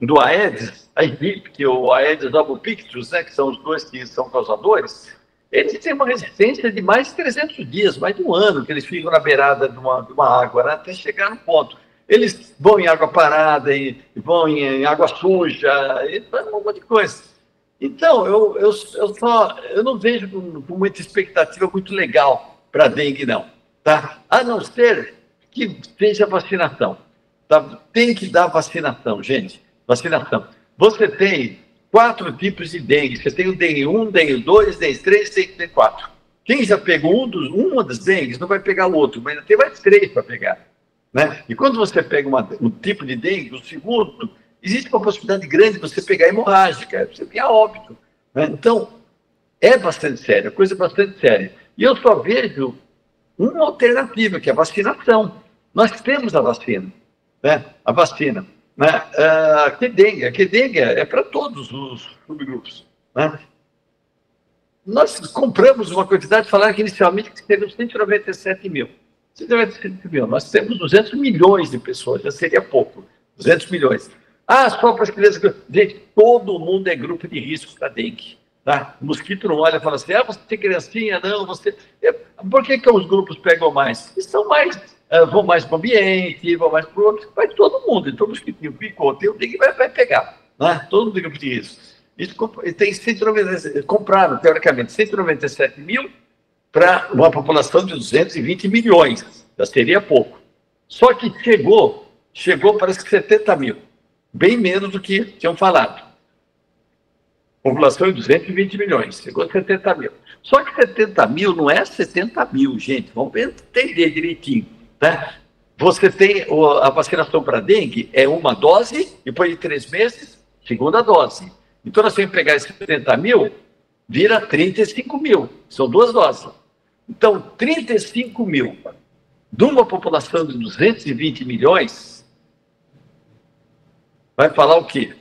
do Aedes aegypti, ou Aedes albopictus, né, que são os dois que são causadores, eles têm uma resistência de mais de 300 dias, mais de um ano, que eles ficam na beirada de uma água, né, até chegar no ponto. Eles vão em água parada, vão em água suja, um monte de coisa. Então, eu não vejo com muita expectativa muito legal para a dengue, não. Tá? A não ser que seja vacinação. Tá? Tem que dar vacinação, gente. Vacinação. Você tem 4 tipos de dengue. Você tem o dengue 1, dengue 2, dengue 3, dengue 4. Quem já pegou uma das dengues não vai pegar o outro, mas ainda tem mais 3 para pegar. Né? E quando você pega um tipo de dengue, o segundo, existe uma possibilidade grande de você pegar hemorrágica, você tem a óbito. Né? Então, é bastante sério, a coisa é bastante séria. E eu só vejo uma alternativa, que é a vacinação. Nós temos a vacina. Né? A vacina. Né? A dengue é para todos os subgrupos. Né? Nós compramos uma quantidade, falaram que inicialmente que seriam 197 mil. 197 mil. Nós temos 200 milhões de pessoas, já seria pouco. 200 milhões. Só para as crianças. Gente, todo mundo é grupo de risco para dengue. Tá? O mosquito não olha e fala assim, você tem criancinha, não, você... Por que os grupos pegam mais? Eles vão mais para o ambiente, vão mais para o outro, vai todo mundo. Então o mosquitinho picou, tem o dengue, vai pegar. Né? Todo mundo é grupo de risco. Isso tem 197, compraram, teoricamente, 197 mil para uma população de 220 milhões. Já seria pouco. Só que chegou parece que 70 mil. Bem menos do que tinham falado. População de 220 milhões, chegou a 70 mil. Só que 70 mil não é 70 mil, gente. Vamos entender direitinho. Né? Você tem a vacinação para dengue, é uma dose, depois de 3 meses, segunda dose. Então, nós temos que pegar esses 70 mil, vira 35 mil. São 2 doses. Então, 35 mil de uma população de 220 milhões, vai falar o quê?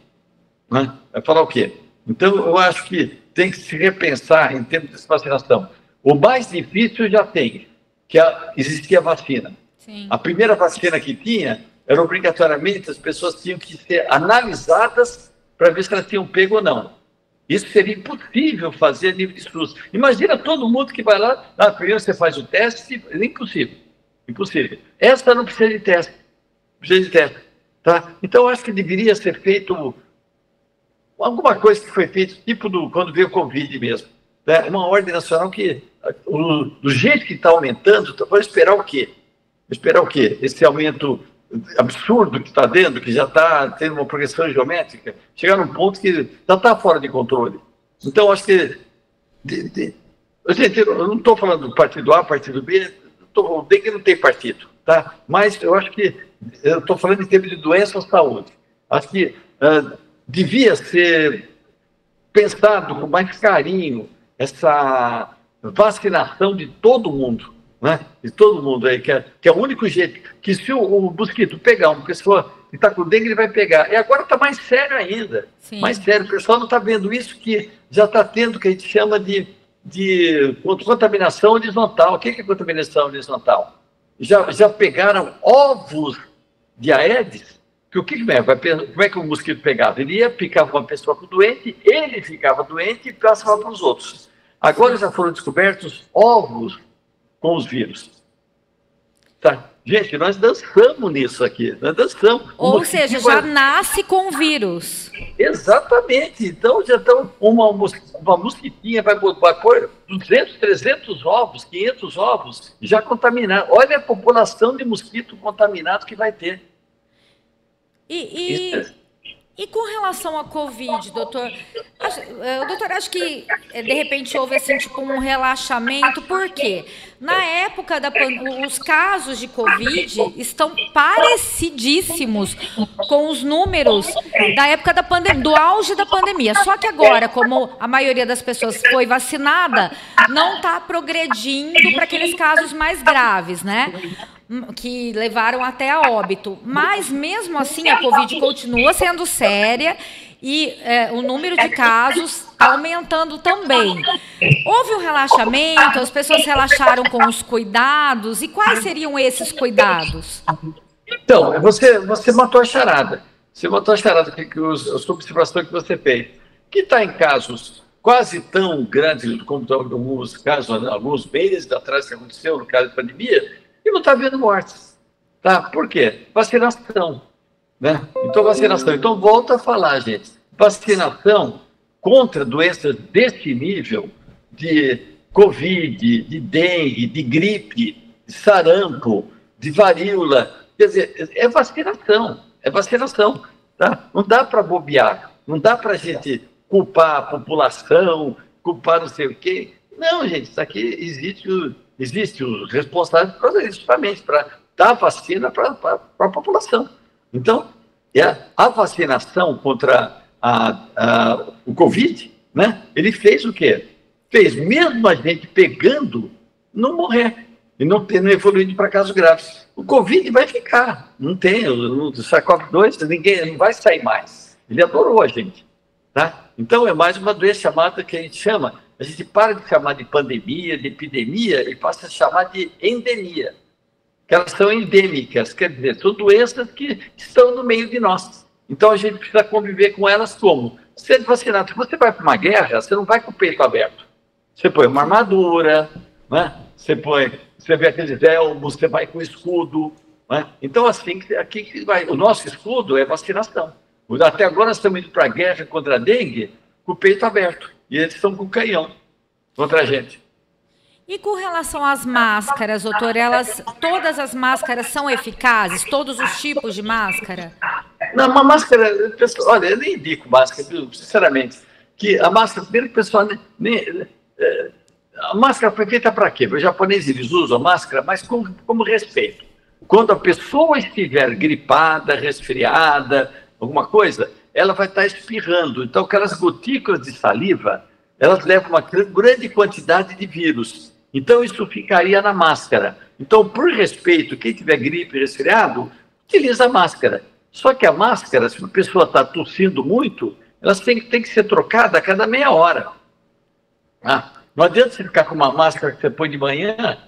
Né? Vai falar o quê? Então, eu acho que tem que se repensar em termos de vacinação. O mais difícil já tem, que existia a vacina. Sim. A primeira vacina que tinha, era obrigatoriamente, as pessoas tinham que ser analisadas para ver se elas tinham pego ou não. Isso seria impossível fazer a nível de SUS. Imagina todo mundo que vai lá, primeiro você faz o teste, é impossível. Impossível. Essa não precisa de teste. Precisa de teste. Tá? Então, eu acho que deveria ser feito alguma coisa que foi feita, tipo quando veio o Covid mesmo. Né? Uma ordem nacional que, do jeito que está aumentando, vai esperar o quê? Esperar o quê? Esse aumento absurdo que está dando, que já está tendo uma progressão geométrica, chegar num ponto que já está fora de controle. Então, acho que Gente, eu não estou falando do partido A, partido B, o dengue não tem partido, tá? Mas eu acho que eu estou falando em termos de doença ou saúde. Acho que devia ser pensado com mais carinho essa vacinação de todo mundo, né? De todo mundo aí, que é o único jeito, que se o mosquito pegar uma pessoa que está com dengue, ele vai pegar. E agora está mais sério ainda. Sim. Mais sério. O pessoal não está vendo isso, que já está tendo o que a gente chama de contaminação horizontal. O que é contaminação horizontal? Já pegaram ovos de Aedes, que o que é? Como é que o mosquito pegava? Ele ia, picava uma pessoa doente, ele ficava doente e passava para os outros. Agora já foram descobertos ovos com os vírus. Tá? Gente, nós dançamos nisso aqui, nós dançamos. Ou seja, já nasce com vírus. Exatamente. Então, já estão uma mosquitinha vai pôr 200, 300 ovos, 500 ovos, já contaminados. Olha a população de mosquito contaminado que vai ter. E com relação à Covid, doutor? Doutor, acho que de repente houve assim, tipo, um relaxamento. Por quê? Na época da pandemia, os casos de Covid estão parecidíssimos com os números da época da pandemia, do auge da pandemia. Só que agora, como a maioria das pessoas foi vacinada, não está progredindo para aqueles casos mais graves, né? Que levaram até a óbito. Mas, mesmo assim, a Covid continua sendo séria e o número de casos aumentando também. Houve um relaxamento, as pessoas relaxaram com os cuidados. E quais seriam esses cuidados? Então, você matou a charada. Você matou a charada, a observação que você fez. Que está em casos quase tão grandes como alguns casos, alguns meses atrás que aconteceu no caso da pandemia, e não está havendo mortes. Tá? Por quê? Vacinação. Né? Então, vacinação. Então, volta a falar, gente. Vacinação contra doenças desse nível, de Covid, de dengue, de gripe, de sarampo, de varíola. Quer dizer, é vacinação. É vacinação. Tá? Não dá para bobear. Não dá para a gente culpar a população, culpar não sei o quê. Não, gente, isso aqui existe os responsáveis justamente para dar vacina para a população. Então, a vacinação contra o Covid, né, ele fez o quê? Fez mesmo a gente pegando, não morrer e não evoluindo para casos graves. O Covid vai ficar, não tem, o SARS-CoV-2, ninguém não vai sair mais. Ele adorou a gente. Tá? Então, é mais uma doença chamada que a gente para de chamar de pandemia, de epidemia, e passa a chamar de endemia. Que elas são endêmicas, quer dizer, são doenças que estão no meio de nós. Então, a gente precisa conviver com elas como? Sendo vacinado. Se você vai para uma guerra, você não vai com o peito aberto. Você põe uma armadura, né? Você vê aqueles elmos, você vai com escudo. Né? Então, assim, aqui que vai. O nosso escudo é vacinação. Até agora nós estamos indo para a guerra contra a dengue com o peito aberto. E eles estão com o canhão contra a gente. E com relação às máscaras, doutor, todas as máscaras são eficazes? Todos os tipos de máscara? Não, uma máscara... Olha, eu nem indico máscara, sinceramente. Que a máscara, primeiro que o pessoal... a máscara foi feita para quê? Os japoneses eles usam a máscara, mas como respeito. Quando a pessoa estiver gripada, resfriada, alguma coisa, ela vai estar espirrando. Então, aquelas gotículas de saliva, elas levam uma grande quantidade de vírus. Então, isso ficaria na máscara. Então, por respeito, quem tiver gripe, resfriado, utiliza a máscara. Só que a máscara, se a pessoa está tossindo muito, elas tem que ser trocada a cada meia hora. Não adianta você ficar com uma máscara que você põe de manhã,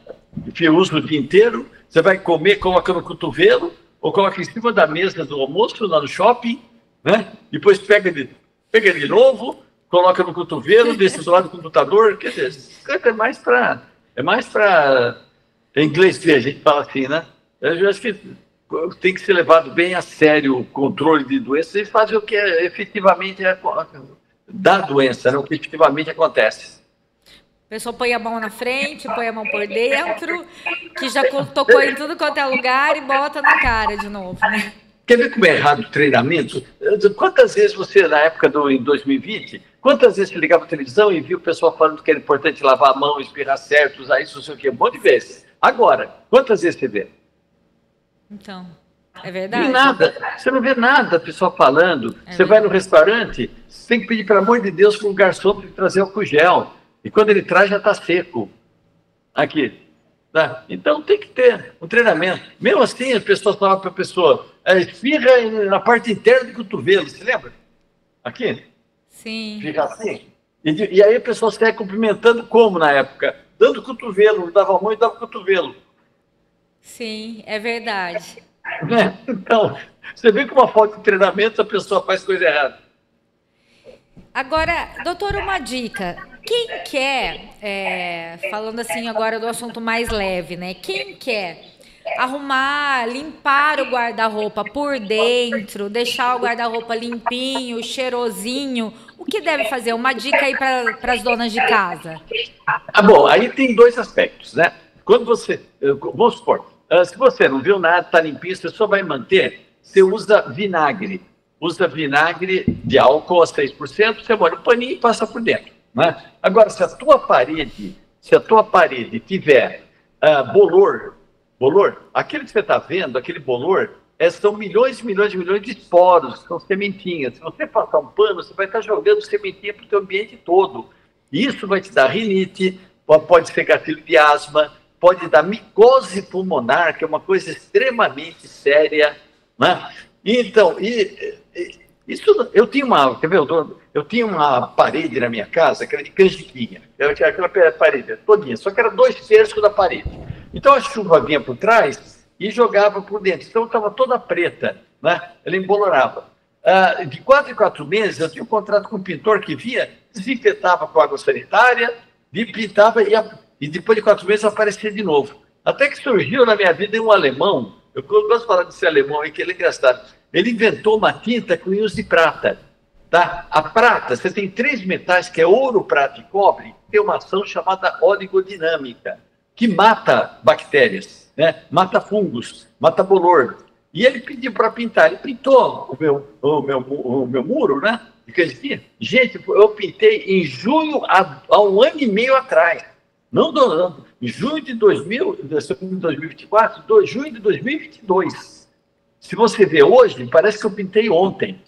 que usa o dia inteiro, você vai comer, coloca no cotovelo, ou coloca em cima da mesa do almoço, lá no shopping, né? Depois pega de novo, coloca no cotovelo, desce do lado do computador. Quer dizer, é mais para em inglês ver, a gente fala assim, né? Eu acho que tem que ser levado bem a sério o controle de doenças e fazer o que efetivamente dá doença, né? O que efetivamente acontece. A pessoa põe a mão na frente, põe a mão por dentro, que já tocou em tudo quanto é lugar e bota na cara de novo, né? Quer ver como é errado o treinamento? Quantas vezes você, na época em 2020, quantas vezes você ligava a televisão e viu o pessoal falando que era importante lavar a mão, espirrar certo, usar isso, não sei o quê, um monte de vezes. Agora, quantas vezes você vê? Então, é verdade. E nada, você não vê nada pessoal falando. Você vai no restaurante, você tem que pedir, pelo amor de Deus, para o garçom para trazer álcool gel. E quando ele traz, já está seco. Aqui. Tá? Então tem que ter um treinamento. Mesmo assim, as pessoas falavam para a pessoa, espirra na parte interna do cotovelo, você lembra? Aqui? Sim. Fica assim. E aí a pessoa saia cumprimentando como na época? Dando cotovelo, dava a mão e dava cotovelo. Sim, é verdade. Então, você vê que uma falta de treinamento a pessoa faz coisa errada. Agora, doutor, uma dica. Quem quer, falando assim agora do assunto mais leve, né? Quem quer arrumar, limpar o guarda-roupa por dentro, deixar o guarda-roupa limpinho, cheirosinho, o que deve fazer? Uma dica aí para as donas de casa. Bom, aí tem dois aspectos, né? Quando você, vamos supor, se você não viu nada, está limpinho, você só vai manter, você usa vinagre. Usa vinagre de álcool a 6%, você molha o paninho e passa por dentro. Né? Agora, se a tua parede tiver bolor, aquele que você está vendo, aquele bolor, são milhões e milhões e milhões de esporos, são sementinhas. Se você passar um pano, você vai estar jogando sementinha para o teu ambiente todo. Isso vai te dar rinite, pode ser gatilho de asma, pode dar micose pulmonar, que é uma coisa extremamente séria. Né? Então, isso, eu tinha uma parede na minha casa, que era de canjiquinha, aquela parede todinha, só que era 2/3 da parede. Então a chuva vinha por trás e jogava por dentro, então estava toda preta, né? Ela embolorava. De 4 em 4 meses, eu tinha um contrato com um pintor que vinha, desinfetava com água sanitária, pintava e depois de 4 meses aparecia de novo. Até que surgiu na minha vida um alemão, eu gosto de falar desse alemão aí, que ele é engraçado. Ele inventou uma tinta com íons de prata. Tá? A prata, você tem 3 metais, que é ouro, prata e cobre, tem uma ação chamada oligodinâmica, que mata bactérias, né? Mata fungos, mata bolor. E ele pediu para pintar, ele pintou o meu muro, né? De canjiquinha. Gente, eu pintei em junho, há 1 ano e meio atrás. Não, em junho de 2024, junho de 2022. Se você vê hoje, parece que eu pintei ontem.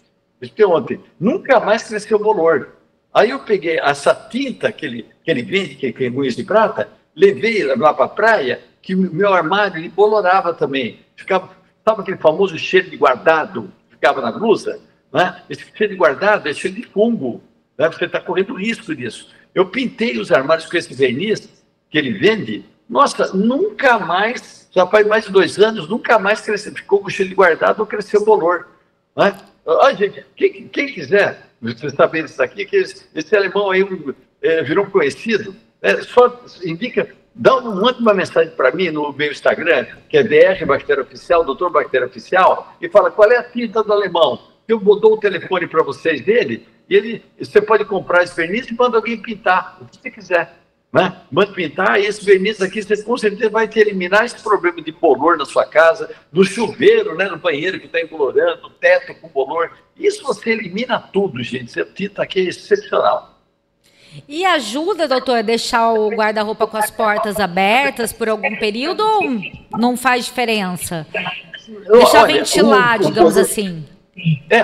Nunca mais cresceu bolor. Aí eu peguei essa tinta que ele vende, que é unhas de prata, levei lá para a praia, que o meu armário ele bolorava também. Sabe aquele famoso cheiro de guardado que ficava na blusa? Né? Esse cheiro de guardado é cheiro de fungo. Né? Você está correndo risco disso. Eu pintei os armários com esse verniz que ele vende. Nossa, nunca mais, já faz mais de 2 anos, nunca mais cresceu, ficou com cheiro de guardado ou cresceu bolor. Né? Olha, gente, quem quiser saber disso aqui, que esse alemão aí virou conhecido, só indica, manda uma mensagem para mim no meu Instagram, que é DR Bactéria Oficial, Dr. Bactéria Oficial, e fala qual é a tinta do alemão. Eu dou o telefone para vocês dele, e você pode comprar esse verniz e manda alguém pintar, o que você quiser. Né? Manda pintar, e esse verniz aqui, você com certeza vai te eliminar esse problema de bolor na sua casa, no chuveiro, né, no banheiro que está embolorando, no teto com bolor. Isso você elimina tudo, gente. Essa tinta aqui é excepcional. E ajuda, doutor, a deixar o guarda-roupa com as portas abertas por algum período ou não faz diferença? Deixar ventilar, digamos assim.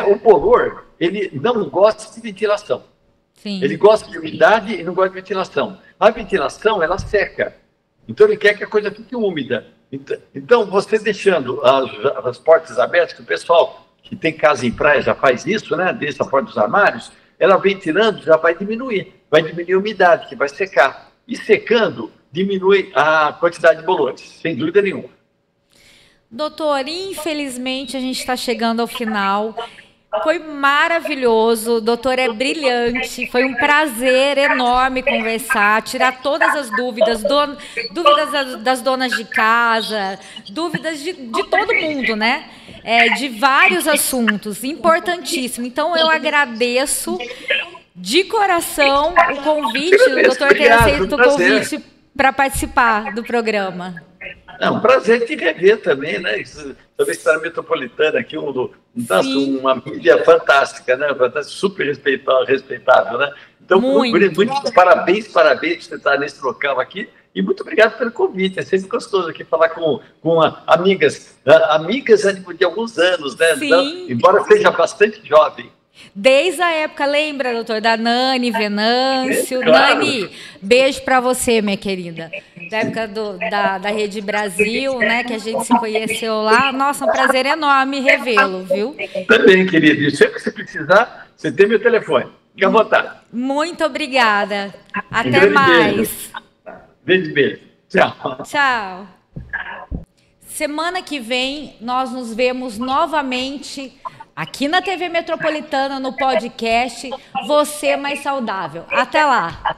O bolor, ele não gosta de ventilação. Sim. Ele gosta de umidade e não gosta de ventilação. A ventilação, ela seca. Então, ele quer que a coisa fique úmida. Então, você deixando as portas abertas, que o pessoal que tem casa em praia já faz isso, né? Deixa a porta dos armários, ela ventilando já vai diminuir. Vai diminuir a umidade, que vai secar. E secando, diminui a quantidade de bolores, sem dúvida nenhuma. Doutor, infelizmente, a gente está chegando ao final. Foi maravilhoso, o doutor é brilhante, foi um prazer enorme conversar, tirar todas as dúvidas, dúvidas das donas de casa, dúvidas de todo mundo, né? De vários assuntos, importantíssimo. Então, eu agradeço de coração o convite, o doutor ter aceito o convite para participar do programa. É um prazer te rever também, né? Também estar na Metropolitana aqui, uma mídia fantástica, né? Super respeitável, né? Então, muito parabéns por você estar nesse local aqui. E muito obrigado pelo convite. É sempre gostoso aqui falar com amigas de alguns anos, né? Sim. Embora seja bastante jovem. Desde a época, lembra, doutor, da Nani Venâncio? Claro. Nani, beijo para você, minha querida. Da época da Rede Brasil, né, que a gente se conheceu lá. Nossa, um prazer enorme revê-lo, viu? Também, querido. E sempre que você precisar, você tem meu telefone. Fique à vontade. Muito obrigada. Até mais. Beijo. Tchau. Tchau. Semana que vem, nós nos vemos novamente aqui na TV Metropolitana, no podcast Você Mais Saudável. Até lá!